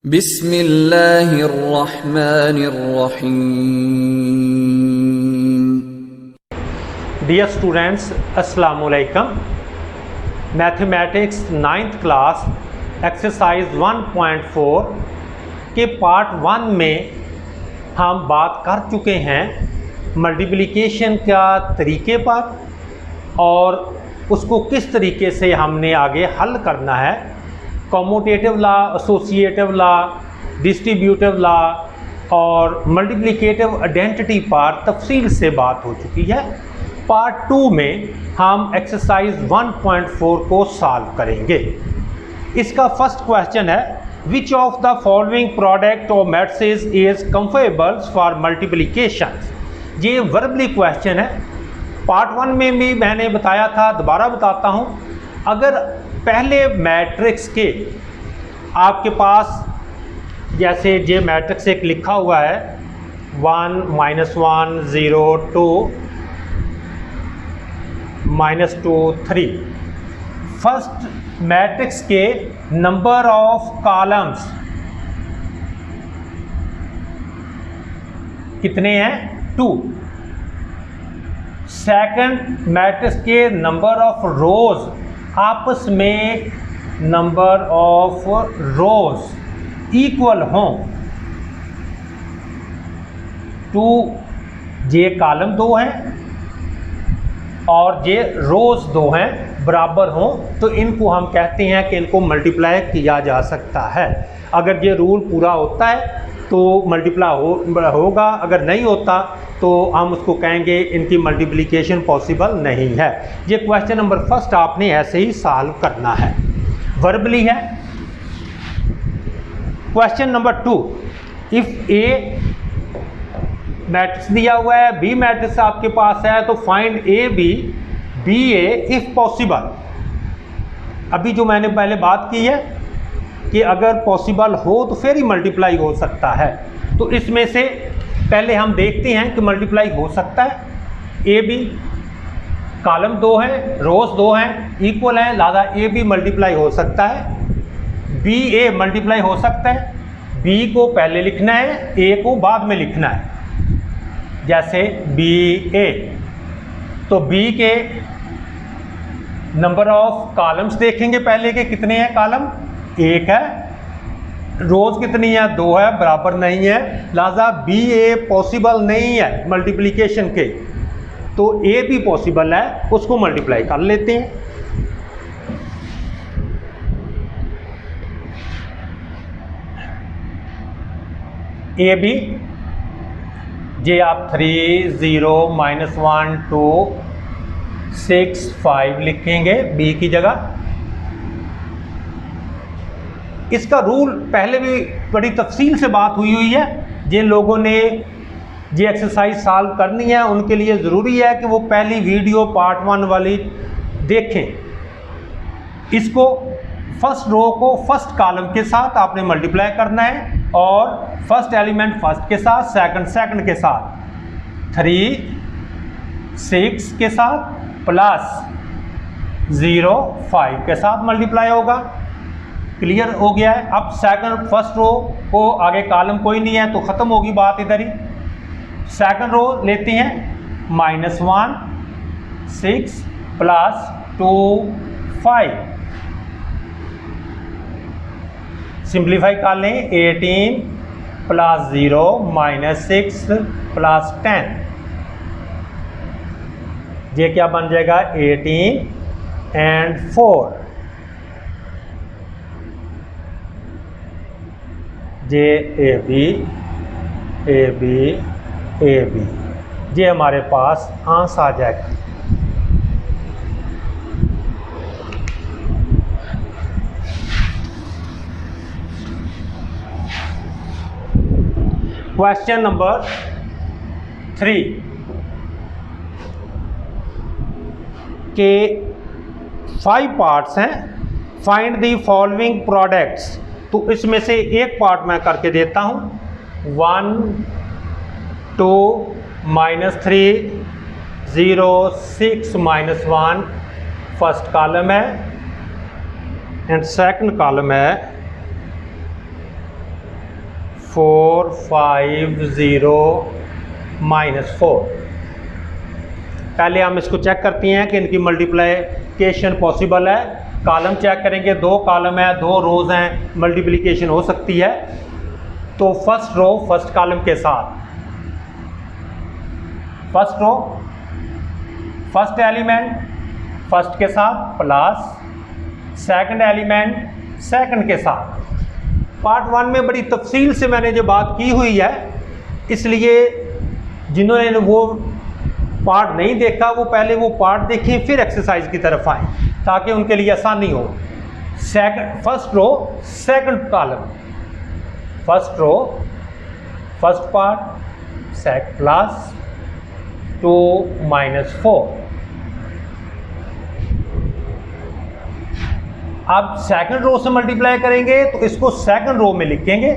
बिस्मिल्लाहिर्रहमानिर्रहीम। Dear students, अस्सलाम वालेकुम। मैथमेटिक्स 9th क्लास एक्सरसाइज 1.4 के पार्ट 1 में हम बात कर चुके हैं मल्टीप्लिकेशन का तरीके पर और उसको किस तरीके से हमने आगे हल करना है। Commutative law, associative law, distributive law और मल्टीप्लिकेटिव आइडेंटिटी पर तफसील से बात हो चुकी है। पार्ट 2 में हम एक्सरसाइज 1.4 को सॉल्व करेंगे। इसका फर्स्ट क्वेश्चन है, which of the following product of matrices is comfortable for multiplication. ये वर्बली क्वेश्चन है। पार्ट 1 में भी मैंने बताया था, दोबारा बताता हूँ। अगर पहले मैट्रिक्स के आपके पास जैसे ये मैट्रिक्स एक लिखा हुआ है 1 -1 0 2 -2 3, फर्स्ट मैट्रिक्स के नंबर ऑफ कॉलम्स कितने हैं? 2। सेकंड मैट्रिक्स के नंबर ऑफ रोज, आपस में नंबर ऑफ रोज इक्वल हों। 2 ये कॉलम 2 हैं और ये रोज 2 हैं, बराबर हों तो इनको हम कहते हैं कि इनको मल्टीप्लाई किया जा सकता है। अगर ये रूल पूरा होता है तो मल्टीप्लाई होगा, अगर नहीं होता तो हम उसको कहेंगे इनकी मल्टीप्लिकेशन पॉसिबल नहीं है। ये क्वेश्चन नंबर फर्स्ट आपने ऐसे ही सॉल्व करना है, वर्बली है। Question number 2, if A matrix दिया हुआ है, बी मैट्रिक्स आपके पास है, तो find A B B A if possible. अभी जो मैंने पहले बात की है कि अगर पॉसिबल हो तो फिर ही मल्टीप्लाई हो सकता है। तो इसमें से पहले हम देखते हैं कि मल्टीप्लाई हो सकता है। ए बी कॉलम 2 हैं, रोज 2 हैं, इक्वल हैं, लिहाजा ए बी मल्टीप्लाई हो सकता है। बी ए मल्टीप्लाई हो सकता है। बी को पहले लिखना है, ए को बाद में लिखना है। जैसे बी ए, तो बी के नंबर ऑफ कॉलम्स देखेंगे पहले के कितने हैं। कॉलम 1 है, रोज कितनी है? 2 है, बराबर नहीं है, लिहाजा बी ए पॉसिबल नहीं है मल्टीप्लिकेशन के। तो ए भी पॉसिबल है, उसको मल्टीप्लाई कर लेते हैं। ए बी जे आप 3 0 -1 2 6 5 लिखेंगे बी की जगह। इसका रूल पहले भी बड़ी तफसील से बात हुई है। जिन लोगों ने ये एक्सरसाइज सॉल्व करनी है उनके लिए ज़रूरी है कि वो पहली वीडियो पार्ट 1 वाली देखें। इसको फर्स्ट रो को फर्स्ट कॉलम के साथ आपने मल्टीप्लाई करना है और फर्स्ट एलिमेंट फर्स्ट के साथ, सेकंड के साथ, 3 6 के साथ प्लस 0 5 के साथ मल्टीप्लाई होगा। क्लियर हो गया है। अब सेकंड फर्स्ट रो को आगे कॉलम कोई नहीं है तो ख़त्म होगी बात इधर ही। सेकंड रो लेते हैं, -1 6 प्लस 2 5, सिंप्लीफाई कर लें, 18 प्लस 0 -6 प्लस 10, ये क्या बन जाएगा? 18 एंड 4, जे ए बी ये हमारे पास आंसर आ जाएगा। क्वेश्चन नंबर 3 के 5 पार्ट्स हैं। Find the following products. तो इसमें से एक पार्ट मैं करके देता हूँ। 1 2 -3 0 6 -1 फर्स्ट कॉलम है एंड सेकंड कॉलम है 450 -4। पहले हम इसको चेक करते हैं कि इनकी मल्टीप्लिकेशन पॉसिबल है। कॉलम चेक करेंगे, 2 कॉलम है, 2 रोज़ हैं, मल्टीप्लिकेशन हो सकती है। तो फर्स्ट रो फर्स्ट कॉलम के साथ, first row first element first के साथ प्लस सेकंड एलिमेंट सेकंड के साथ। पार्ट 1 में बड़ी तफसील से मैंने जो बात की हुई है, इसलिए जिन्होंने वो पार्ट नहीं देखा वो पहले वो पार्ट देखें, फिर एक्सरसाइज की तरफ आएँ ताकि उनके लिए आसानी हो। First row second column, first row first part सेक प्लस 2 -4। अब सेकंड रो से मल्टीप्लाई करेंगे तो इसको सेकंड रो में लिखेंगे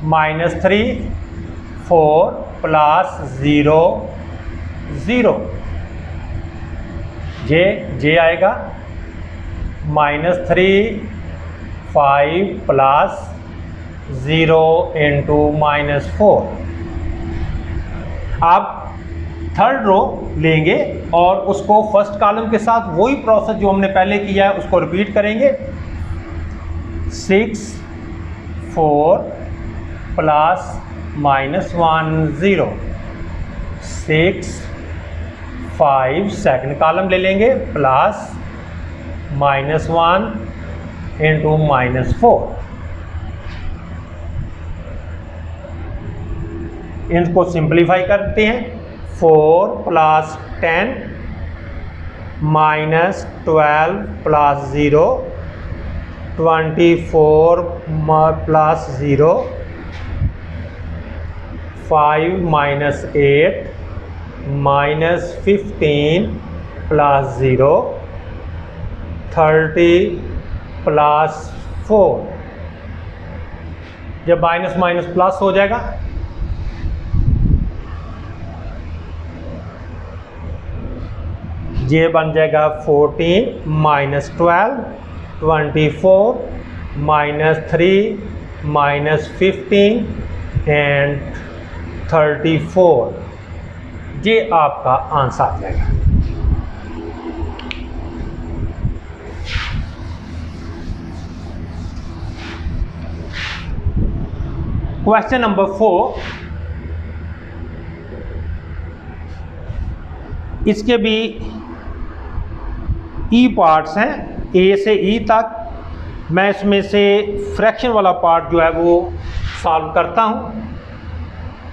-3 4 + 0 0। जे आएगा -3 5 + 0 × -4। अब थर्ड रो लेंगे और उसको फर्स्ट कॉलम के साथ वही प्रोसेस जो हमने पहले किया है उसको रिपीट करेंगे। 6 4 + -1 0 6 5 सेकंड कॉलम ले लेंगे प्लस -1 × -4। इनको सिंप्लीफाई करते हैं। 4 + 10 -12 + 0 24 + 0 5 - 8 -15 + 0 30 + 4। जब माइनस माइनस प्लस हो जाएगा ये बन जाएगा 14 - 12 24 -3 -15 एंड 34। ये आपका आंसर आ जाएगा। क्वेश्चन नंबर 4, इसके भी ई पार्ट्स हैं, ए से ई तक। मैं इसमें से फ्रैक्शन वाला पार्ट जो है वो सॉल्व करता हूँ।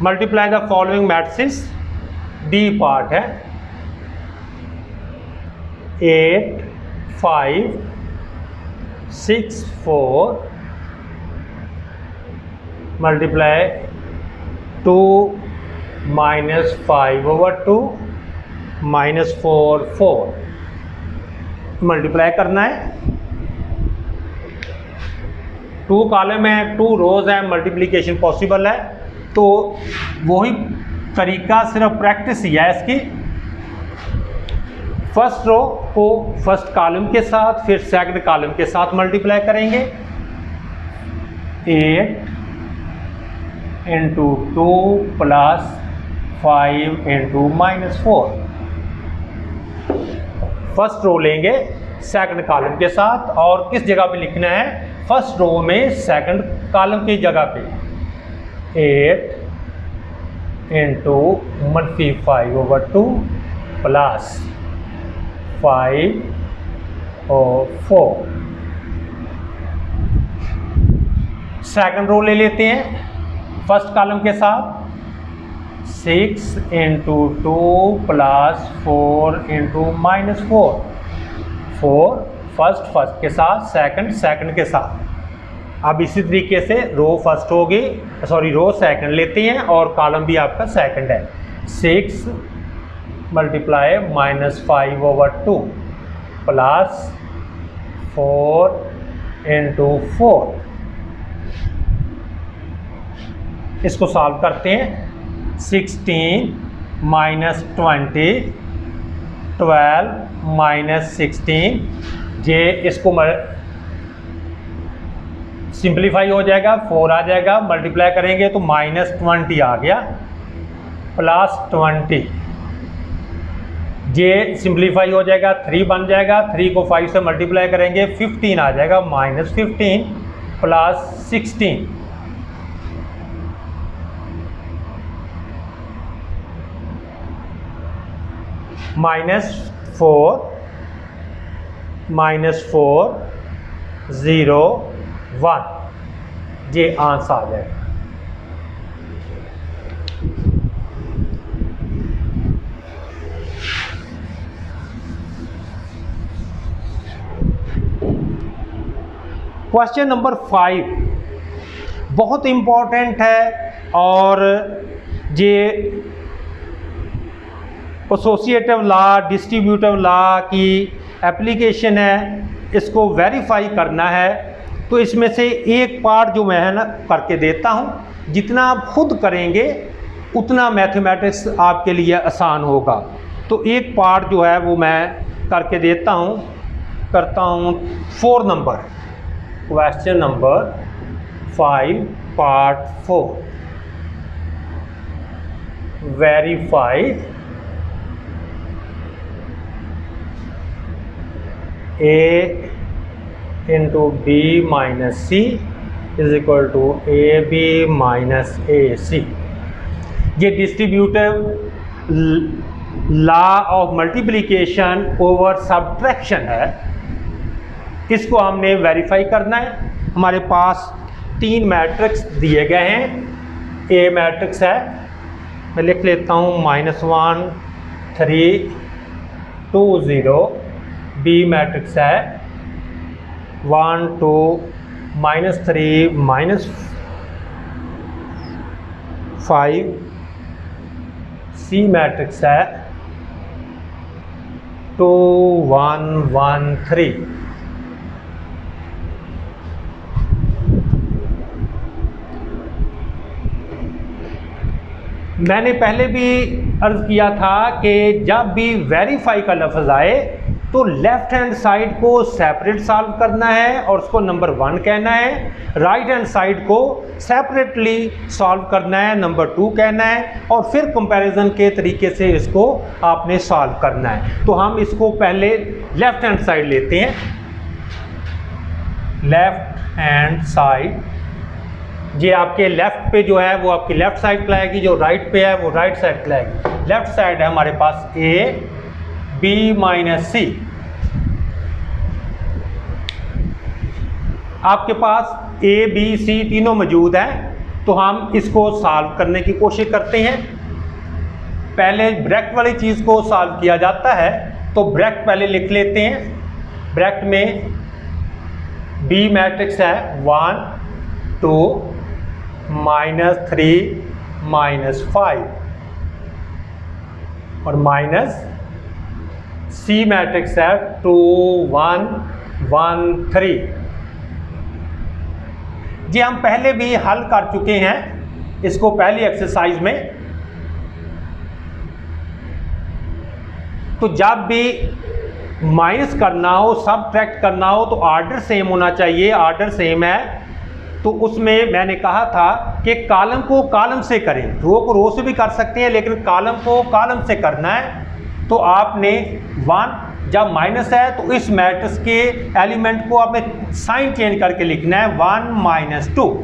Multiply the following matrix, D part है 8 5 6 4 मल्टीप्लाई 2 -5/2 -4 4 मल्टीप्लाई करना है। 2 कॉलम है, 2 रोज है, मल्टीप्लिकेशन पॉसिबल है। तो वही तरीका, सिर्फ प्रैक्टिस ही है इसकी। फर्स्ट रो को फर्स्ट कॉलम के साथ फिर सेकंड कॉलम के साथ मल्टीप्लाई करेंगे। 8 × 2 + 5 × -4। फर्स्ट रो लेंगे सेकंड कॉलम के साथ और किस जगह पे लिखना है, फर्स्ट रो में सेकंड कॉलम की जगह पे 8 × -5/2 + 5 और 4। सेकंड रो ले लेते हैं फर्स्ट कॉलम के साथ 6 × 2 + 4 × -4। 4 फर्स्ट के साथ, सेकंड के साथ। अब इसी तरीके से रो फर्स्ट होगी, सॉरी रो सेकंड लेते हैं और कॉलम भी आपका सेकंड है। 6 मल्टीप्लाई -5/2 + 4 × 4। इसको सॉल्व करते हैं। 16 - 20 12 - 16। ये इसको सिंप्लीफाई हो जाएगा, 4 आ जाएगा, मल्टीप्लाई करेंगे तो -20 आ गया, +20, ये सिंप्लीफाई हो जाएगा, 3 बन जाएगा, 3 को 5 से मल्टीप्लाई करेंगे 15 आ जाएगा, -15 +16, -4 0 1, ये आंसर आ जाएगा। क्वेश्चन नंबर 5 बहुत इम्पोर्टेंट है और ये एसोसिएटिव लॉ, डिस्ट्रीब्यूटिव लॉ की एप्लीकेशन है, इसको वेरीफाई करना है। तो इसमें से एक पार्ट जो मैं है ना करके देता हूँ, जितना आप खुद करेंगे उतना मैथमेटिक्स आपके लिए आसान होगा। तो एक पार्ट जो है वो मैं करके देता हूँ, करता हूँ 4 number, question number 5 part 4, verify A into B minus C is equal to AB minus AC। ये distributive law of multiplication over subtraction है, इसको हमने वेरीफाई करना है। हमारे पास 3 मैट्रिक्स दिए गए हैं। ए मैट्रिक्स है, मैं लिख लेता हूँ -1 3 2 0। बी मैट्रिक्स है 1 2 -3 -5। सी मैट्रिक्स है 2 1 1 3। मैंने पहले भी अर्ज किया था कि जब भी वेरीफाई का लफ्ज़ आए तो लेफ्ट हैंड साइड को सेपरेट सॉल्व करना है और उसको नंबर 1 कहना है, राइट हैंड साइड को सेपरेटली सॉल्व करना है, नंबर 2 कहना है, और फिर कंपैरिजन के तरीके से इसको आपने सॉल्व करना है। तो हम इसको पहले लेफ्ट हैंड साइड लेते हैं। लेफ्ट हैंड साइड, ये आपके लेफ्ट पे जो है वो आपकी लेफ्ट साइड कहलाएगी, जो राइट पे है वो राइट साइड कहलाएगी। लेफ्ट साइड है हमारे पास A B माइनस C। आपके पास A B C तीनों मौजूद हैं, तो हम इसको सॉल्व करने की कोशिश करते हैं। पहले ब्रैकेट वाली चीज़ को सॉल्व किया जाता है, तो ब्रैकेट पहले लिख लेते हैं। ब्रैकेट में B मैट्रिक्स है 1 2 -3 -5 और माइनस सी मैट्रिक्स है 2 1 1 3। जी हम पहले भी हल कर चुके हैं इसको पहली एक्सरसाइज में। तो जब भी माइनस करना हो, सबट्रैक्ट करना हो, तो आर्डर सेम होना चाहिए। आर्डर सेम है तो उसमें मैंने कहा था कि कॉलम को कॉलम से करें, रो को रो से भी कर सकते हैं, लेकिन कॉलम को कॉलम से करना है। तो आपने 1 जब माइनस है तो इस मैट्रिक्स के एलिमेंट को आपने साइन चेंज करके लिखना है। 1 -2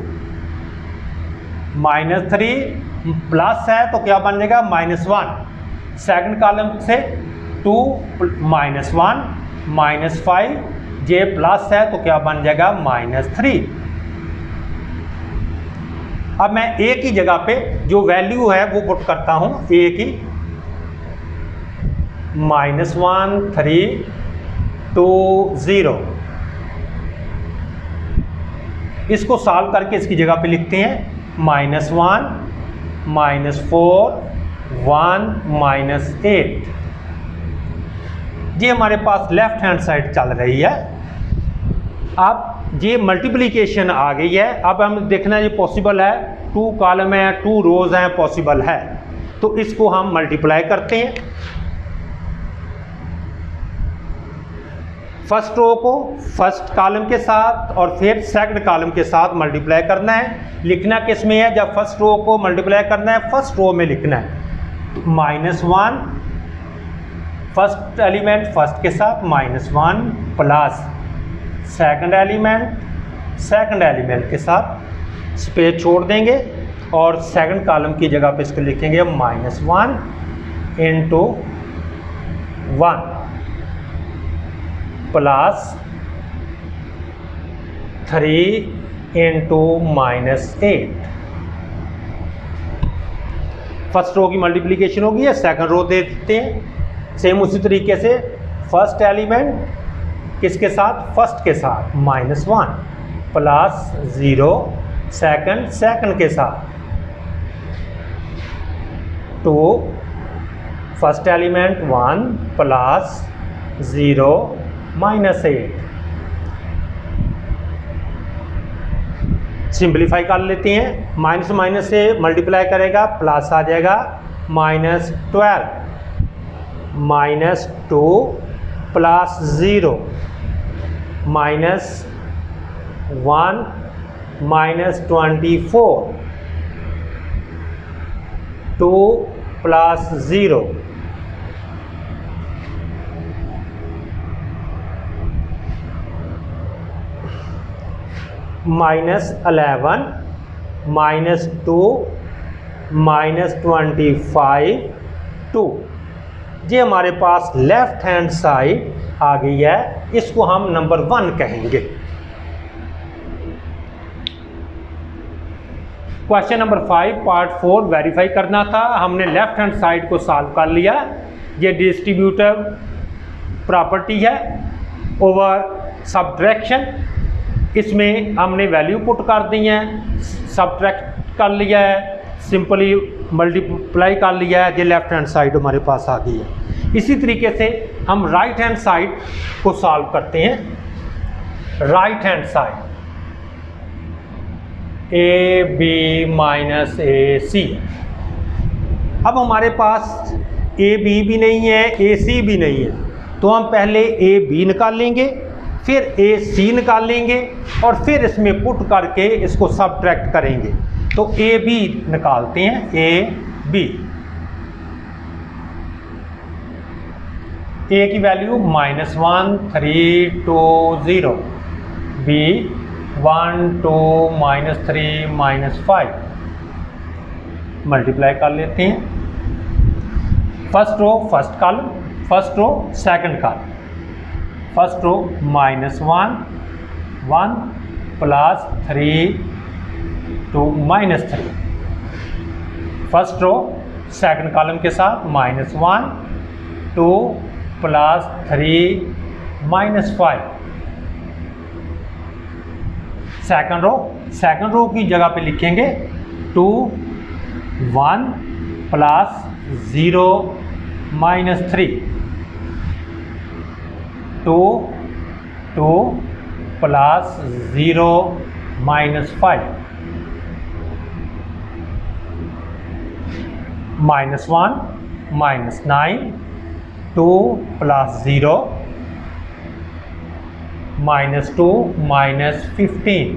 -3 प्लस है तो क्या बन जाएगा -1। सेकंड कॉलम से 2 -1 -5, जे प्लस है तो क्या बन जाएगा -3। अब मैं ए की जगह पे जो वैल्यू है वो पुट करता हूं, ए की -1 3 2 0। इसको सॉल्व करके इसकी जगह पे लिखते हैं -1 -4 1 -8। ये हमारे पास लेफ्ट हैंड साइड चल रही है। अब ये मल्टीप्लिकेशन आ गई है। अब हम देखना ये पॉसिबल है, 2 कॉलम है 2 रोज हैं, पॉसिबल है। तो इसको हम मल्टीप्लाई करते हैं। फर्स्ट रो को फर्स्ट कॉलम के साथ और फिर सेकंड कॉलम के साथ मल्टीप्लाई करना है। लिखना किस में है? जब फर्स्ट रो को मल्टीप्लाई करना है फर्स्ट रो में लिखना है। -1 फर्स्ट एलिमेंट फर्स्ट के साथ -1 प्लस सेकंड एलिमेंट के साथ स्पेस छोड़ देंगे और सेकंड कॉलम की जगह पे इसको लिखेंगे -1 × 1 प्लस 3 × -8। फर्स्ट रो की मल्टीप्लिकेशन होगी है, सेकंड रो दे देते हैं। सेम उसी तरीके से फर्स्ट एलिमेंट किसके साथ? फर्स्ट के साथ -1 प्लस 0 सेकंड के साथ 2 फर्स्ट एलिमेंट 1 प्लस 0 -8। सिंप्लीफाई कर लेते हैं। माइनस माइनस से मल्टीप्लाई करेगा प्लस आ जाएगा -12 -2 प्लस 0 -1 -24 2 प्लस 0 -11 -2 -25 2। ये हमारे पास लेफ्ट हैंड साइड आ गई है, इसको हम नंबर 1 कहेंगे। क्वेश्चन नंबर 5 पार्ट 4 वेरीफाई करना था। हमने लेफ्ट हैंड साइड को सॉल्व कर लिया। ये डिस्ट्रीब्यूटिव प्रॉपर्टी है ओवर सब्ट्रैक्शन। इसमें हमने वैल्यू पुट कर दी है, सब्ट्रैक्ट कर लिया है, सिंपली मल्टीप्लाई कर लिया है। ये लेफ्ट हैंड साइड हमारे पास आ गई है। इसी तरीके से हम राइट हैंड साइड को सॉल्व करते हैं। Right hand side AB - AC। अब हमारे पास AB भी नहीं है, AC भी नहीं है, तो हम पहले AB निकालेंगे, फिर AC निकालेंगे और फिर इसमें पुट करके इसको सब्ट्रैक्ट करेंगे। तो AB निकालते हैं। AB A की वैल्यू -1 3 2 0, B 1 2 -3 -5। मल्टीप्लाई कर लेते हैं। First row first column, first row second column. First row -1 1 plus 3 2 -3। First row second column के साथ -1 2 प्लस 3 -5। सेकंड रो की जगह पे लिखेंगे 2 1 प्लस 0 -3 2 2 प्लस 0 -5 -1 -9 2 प्लस 0 -2 -15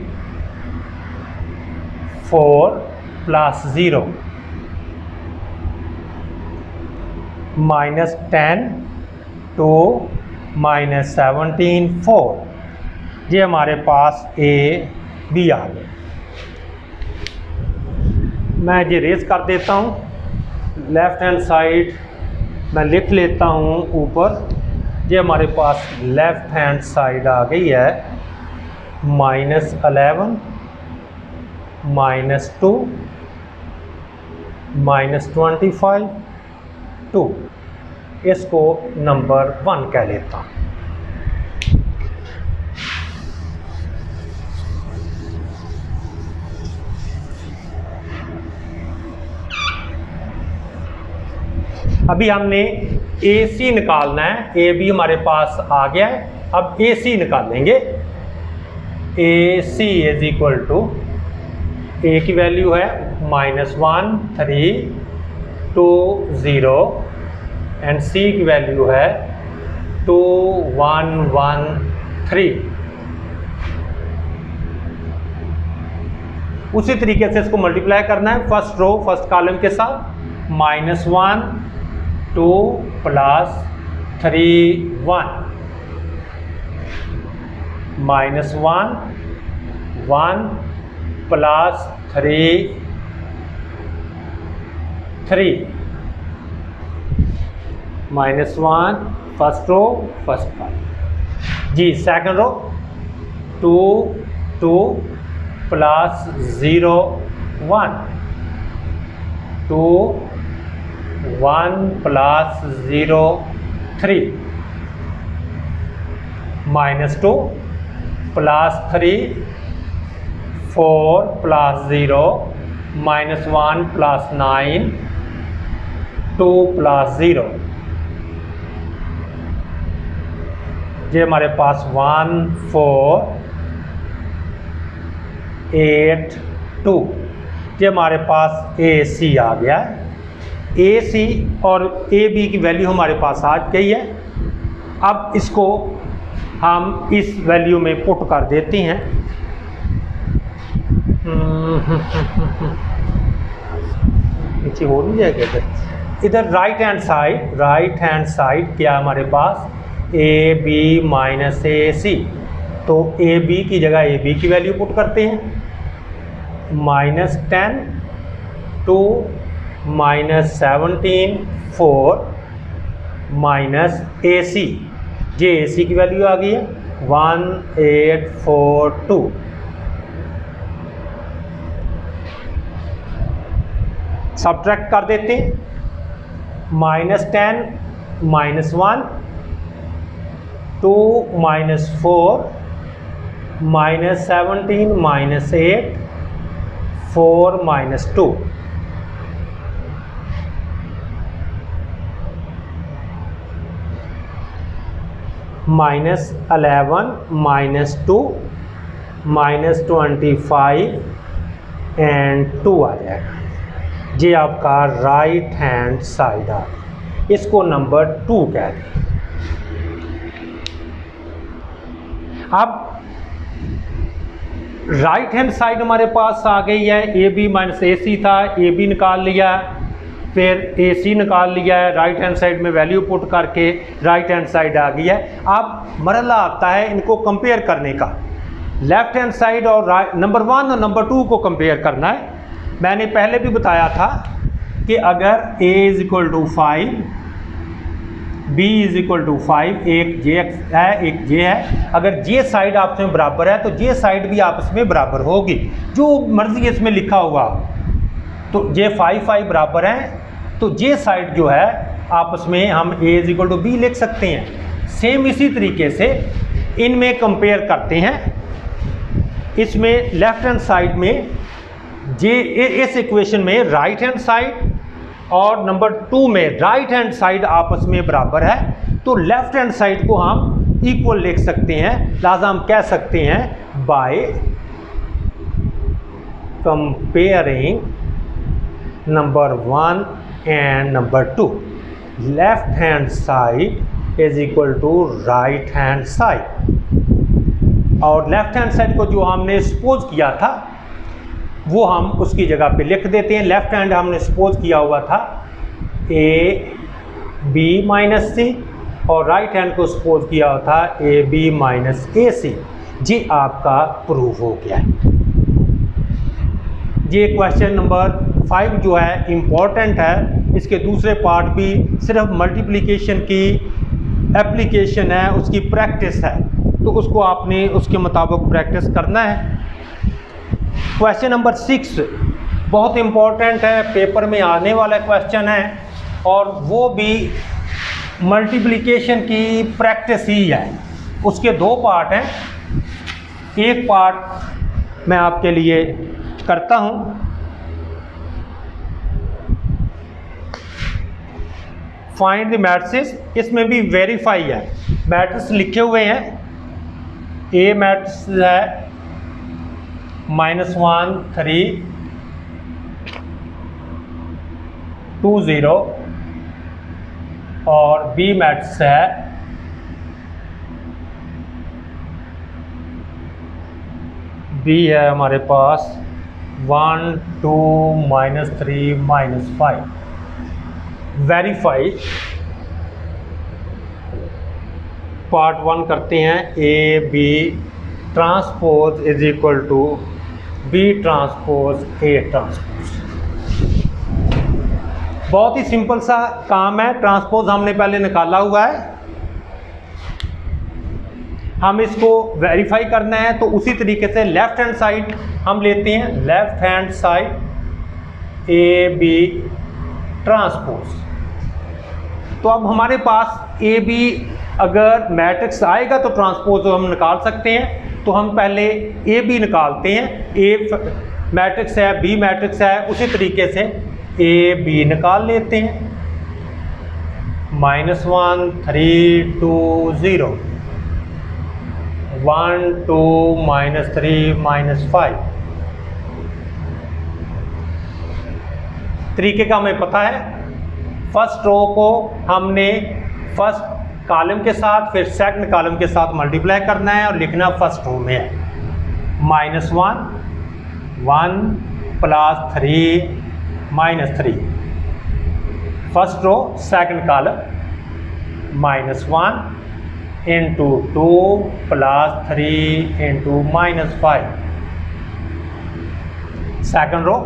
4 प्लस 0 -10 2 -17 4। ये हमारे पास A B आ गया। मैं ये रेज कर देता हूँ। लेफ्ट हैंड साइड मैं लिख लेता हूँ ऊपर। ये हमारे पास लेफ्ट हैंड साइड आ गई है -11 -2 -25 2। इसको नंबर 1 कह लेता हूँ। अभी हमने AC निकालना है। AB हमारे पास आ गया है। अब AC निकालेंगे। AC is equal to A की वैल्यू है -1 3 2 0 एंड C की वैल्यू है 2 1 1 3। उसी तरीके से इसको मल्टीप्लाई करना है फर्स्ट रो फर्स्ट कॉलम के साथ, -1 2 + 3 1, -1 1 + 3 3, -1 फर्स्ट रो फर्स्ट कॉलम जी। Second row 2 2 + 0 1, 2 1 + 0 3, -2 + 3 4 + 0 -1 + 9 2 + 0। ये हमारे पास 1 4 8 2, ये हमारे पास AC आ गया है। AC और AB की वैल्यू हमारे पास आ गई है। अब इसको हम इस वैल्यू में पुट कर देते हैं। नीचे हो नहीं जाएगा इधर राइट हैंड साइड क्या हमारे पास AB - AC, तो AB की जगह AB की वैल्यू पुट करते हैं, -10 2 -17 4 -AC, ये AC की वैल्यू आ गई है 1842। सब्ट्रैक्ट कर देते हैं, -10 -1 2 -4 -17 -8 4 -2, -11 -2 -25 एंड 2 आ जाएगा। ये आपका राइट हैंड साइड आ गया, इसको नंबर 2 कहते हैं। अब राइट हैंड साइड हमारे पास आ गई है, AB - AC था, AB निकाल लिया, फिर AC निकाल लिया है, राइट हैंड साइड में वैल्यू पुट करके राइट हैंड साइड आ गई है। अब मरला आता है इनको कंपेयर करने का, लेफ्ट हैंड साइड और नंबर 1 और नंबर 2 को कंपेयर करना है। मैंने पहले भी बताया था कि अगर A = 5 B = 5, एक J है एक J है, अगर J साइड आपस में बराबर है तो J साइड भी आपस में बराबर होगी, जो मर्जी इसमें लिखा हुआ। तो J 5 5 बराबर हैं, तो J साइड जो है आपस में हम A = B लिख सकते हैं। सेम इसी तरीके से इनमें कंपेयर करते हैं। इसमें लेफ्ट हैंड साइड में इस इक्वेशन में राइट हैंड साइड और नंबर 2 में राइट हैंड साइड आपस में बराबर है, तो लेफ्ट हैंड साइड को हम इक्वल लिख सकते हैं। लिहाजा हम कह सकते हैं by comparing number 1 and number 2, left hand side = right hand side. और लेफ्ट हैंड साइड को जो हमने सपोज किया था वो हम उसकी जगह पे लिख देते हैं। लेफ्ट हैंड हमने सपोज किया हुआ था AB - C और राइट हैंड को सपोज किया हुआ था AB - AC। जी आपका प्रूफ हो गया है। ये क्वेश्चन नंबर 5 जो है इम्पॉर्टेंट है, इसके दूसरे पार्ट भी सिर्फ मल्टीप्लिकेशन की एप्लीकेशन है, उसकी प्रैक्टिस है, तो उसको आपने उसके मुताबिक प्रैक्टिस करना है। क्वेश्चन नंबर 6 बहुत इम्पॉर्टेंट है, पेपर में आने वाला क्वेश्चन है और वो भी मल्टीप्लिकेशन की प्रैक्टिस ही है। उसके 2 पार्ट हैं, एक पार्ट मैं आपके लिए करता हूँ। फाइंड द मैट्रिसेस, इसमें भी वेरीफाई है, मैट्रिक्स लिखे हुए हैं। A मैट्रिक्स है -1 3 2 0 और B मैट्रिक्स है बी है हमारे पास 1 2 -3 -5। वेरीफाई पार्ट 1 करते हैं। A B transpose is equal to B transpose A transpose. बहुत ही सिंपल सा काम है। ट्रांसपोज हमने पहले निकाला हुआ है, हम इसको वेरीफाई करना है तो उसी तरीके से लेफ्ट हैंड साइड हम लेते हैं। Left hand side A B transpose. तो अब हमारे पास ए बी अगर मैट्रिक्स आएगा तो ट्रांसपोज हम निकाल सकते हैं। तो हम पहले ए बी निकालते हैं। ए मैट्रिक्स है, बी मैट्रिक्स है, उसी तरीके से ए बी निकाल लेते हैं। -1 3 2 0 1 2 -3 -5। तरीके का हमें पता है। फर्स्ट रो को हमने फर्स्ट कॉलम के साथ फिर सेकंड कॉलम के साथ मल्टीप्लाई करना है और लिखना फर्स्ट रो में है। -1 1 +3 -3 first row second column -1 × 2 +3 × -5 second row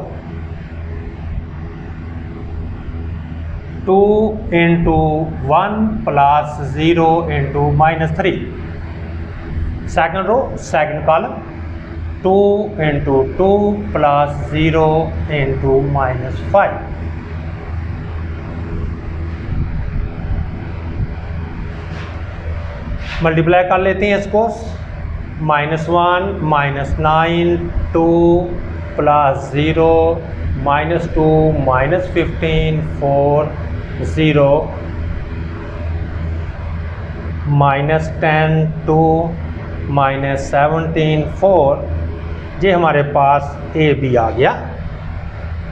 2 × 1 + 0 × -3 second row second column 2 × 2 + 0 × -5 multiply कर लेते हैं इसको। -1 -9 2 + 0 -2 -15 4 0 -10 2 -17 4। ये हमारे पास ए बी आ गया।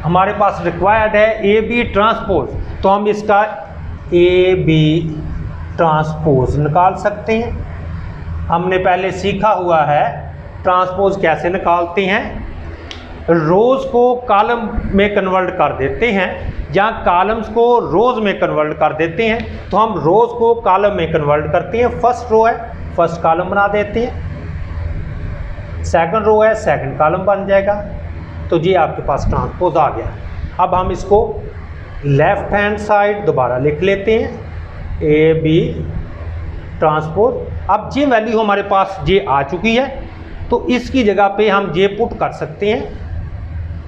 हमारे पास रिक्वायर्ड है ए बी ट्रांसपोज, तो हम इसका ए बी ट्रांसपोज निकाल सकते हैं। हमने पहले सीखा हुआ है ट्रांसपोज कैसे निकालते हैं। रोज़ को कॉलम में कन्वर्ट कर देते हैं या कॉलम्स को रोज़ में कन्वर्ट कर देते हैं। तो हम रोज़ को कॉलम में कन्वर्ट करते हैं। फर्स्ट रो है, फर्स्ट कॉलम बना देते हैं। सेकंड रो है, सेकंड कॉलम बन जाएगा। तो ये आपके पास ट्रांसपोज आ गया। अब हम इसको लेफ्ट हैंड साइड दोबारा लिख लेते हैं, ए बी ट्रांसपोज। अब ये वैल्यू हमारे पास ये आ चुकी है, तो इसकी जगह पे हम ये पुट कर सकते हैं।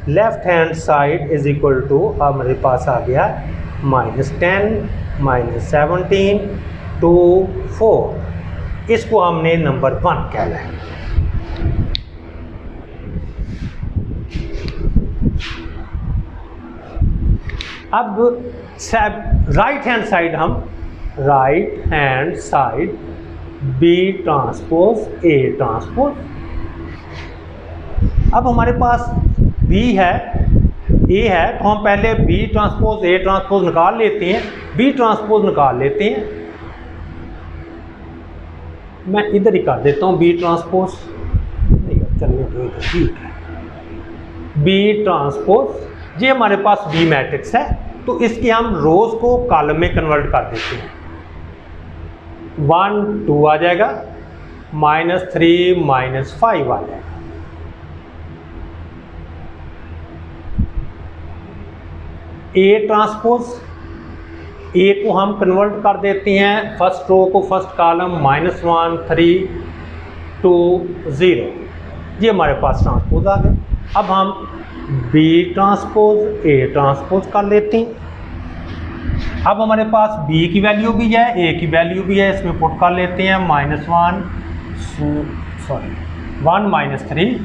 Left hand side is equal to हमारे पास आ गया -10 -17 2 4। इसको हमने नंबर 1 कहना है। अब राइट हैंड साइड हम right hand side B transpose A transpose. अब हमारे पास बी है, ए है, तो हम पहले बी ट्रांसपोज ए ट्रांसपोज निकाल लेते हैं। बी ट्रांसपोज निकाल लेते हैं। मैं इधर ही कर देता हूँ बी ट्रांसपोज, चलिए ठीक है। बी ट्रांसपोज ये हमारे पास बी मैट्रिक्स है, तो इसके हम रोज को कॉलम में कन्वर्ट कर देते हैं। 1 2 आ जाएगा, -3 -5 आ जाएगा। ए ट्रांसपोज, ए को हम कन्वर्ट कर देते हैं फर्स्ट रो को फर्स्ट कॉलम -1 3 2 0। ये हमारे पास ट्रांसपोज आ गए। अब हम बी ट्रांसपोज ए ट्रांसपोज कर लेते हैं। अब हमारे पास बी की वैल्यू भी है, ए की वैल्यू भी है, इसमें पुट कर लेते हैं -1 -3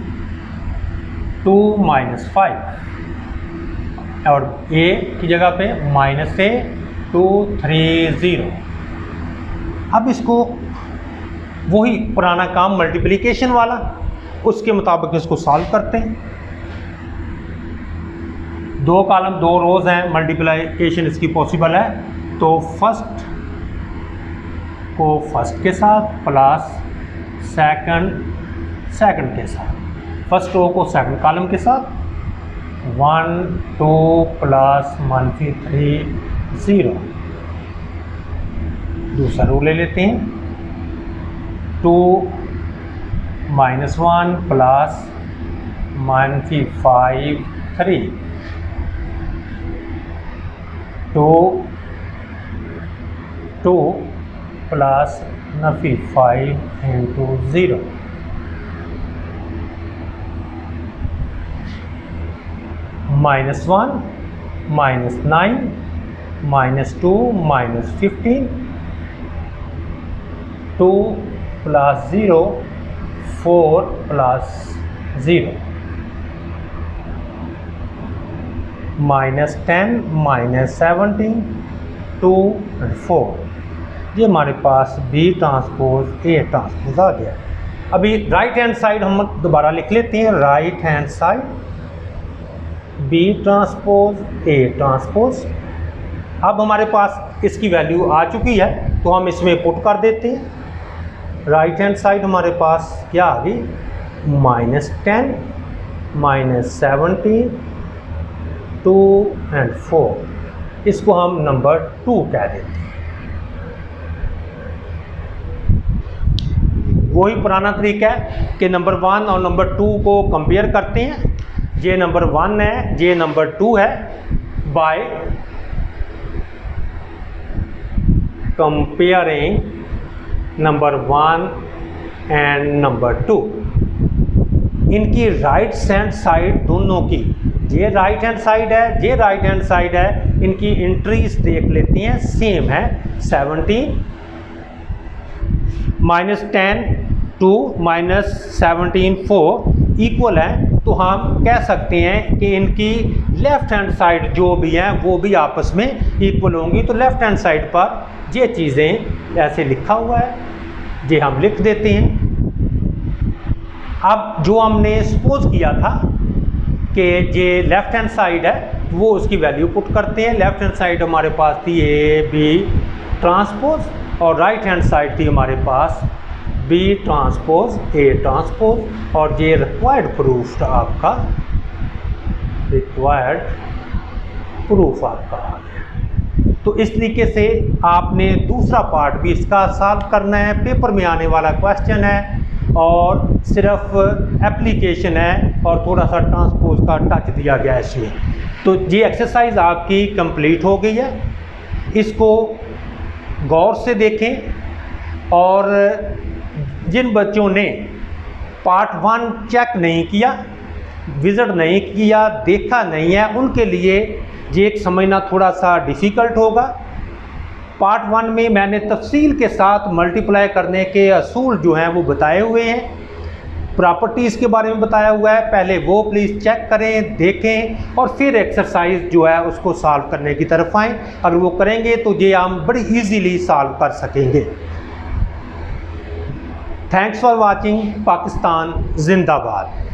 2 -5 और ए की जगह पे -A 2 3 0। अब इसको वही पुराना काम मल्टीप्लिकेशन वाला, उसके मुताबिक इसको सॉल्व करते हैं। 2 कॉलम 2 रोज हैं, मल्टीप्लिकेशन इसकी पॉसिबल है। तो फर्स्ट को फर्स्ट के साथ प्लस सेकंड सेकंड के साथ। फर्स्ट रो को सेकंड कॉलम के साथ 1 2 प्लस -3 0। दूसरा रो ले लेते हैं 2 -1 plus -5 3 2 plus -5 into 0 -1 -9 -2 -15 2 plus 0 4 plus 0 -10 -17 2 and 4। ये हमारे पास B ट्रांसपोज A ट्रांसपोज आ गया। अभी राइट हैंड साइड हम दोबारा लिख लेते हैं। Right hand side B transpose A transpose. अब हमारे पास इसकी वैल्यू आ चुकी है तो हम इसमें पुट कर देते हैं। राइट हैंड साइड हमारे पास क्या आ गई, -10 -17 2 and 4। इसको हम नंबर 2 कह देते हैं। वही पुराना तरीका है कि नंबर 1 और नंबर 2 को कंपेयर करते हैं। ये नंबर 1 है, ये नंबर 2 है, by comparing number 1 and number 2। इनकी राइट हैंड साइड दोनों की, ये राइट हैंड साइड है, ये राइट हैंड साइड है, इनकी एंट्रीज देख लेते हैं, सेम है। 17 -10 2 -17 4 इक्वल है। तो हम कह सकते हैं कि इनकी लेफ्ट हैंड साइड जो भी हैं वो भी आपस में इक्वल होंगी। तो लेफ्ट हैंड साइड पर ये चीज़ें ऐसे लिखा हुआ है, ये हम लिख देते हैं। अब जो हमने सपोज किया था कि ये लेफ्ट हैंड साइड है, वो उसकी वैल्यू पुट करते हैं। लेफ्ट हैंड साइड हमारे पास थी A B ट्रांसपोज और राइट हैंड साइड थी हमारे पास B ट्रांसपोज A ट्रांसपोज। और ये रिक्वायर्ड प्रूफ था आपका, रिक्वायर्ड प्रूफ आपका आ गया। तो इस तरीके से आपने दूसरा पार्ट भी इसका सॉल्व करना है। पेपर में आने वाला क्वेश्चन है और सिर्फ एप्लीकेशन है और थोड़ा सा ट्रांसपोज का टच दिया गया है इसमें। तो ये एक्सरसाइज आपकी कंप्लीट हो गई है। इसको गौर से देखें और जिन बच्चों ने पार्ट 1 चेक नहीं किया, विजिट नहीं किया, देखा नहीं है, उनके लिए ये एक समझना थोड़ा सा डिफ़िकल्ट होगा। पार्ट 1 में मैंने तफसील के साथ मल्टीप्लाई करने के असूल जो हैं वो बताए हुए हैं, प्रॉपर्टीज़ के बारे में बताया हुआ है। पहले वो प्लीज़ चेक करें, देखें और फिर एक्सरसाइज जो है उसको सॉल्व करने की तरफ आएँ। अगर वो करेंगे तो ये हम बड़ी ईजीली सॉल्व कर सकेंगे। Thanks for watching. पाकिस्तान जिंदाबाद।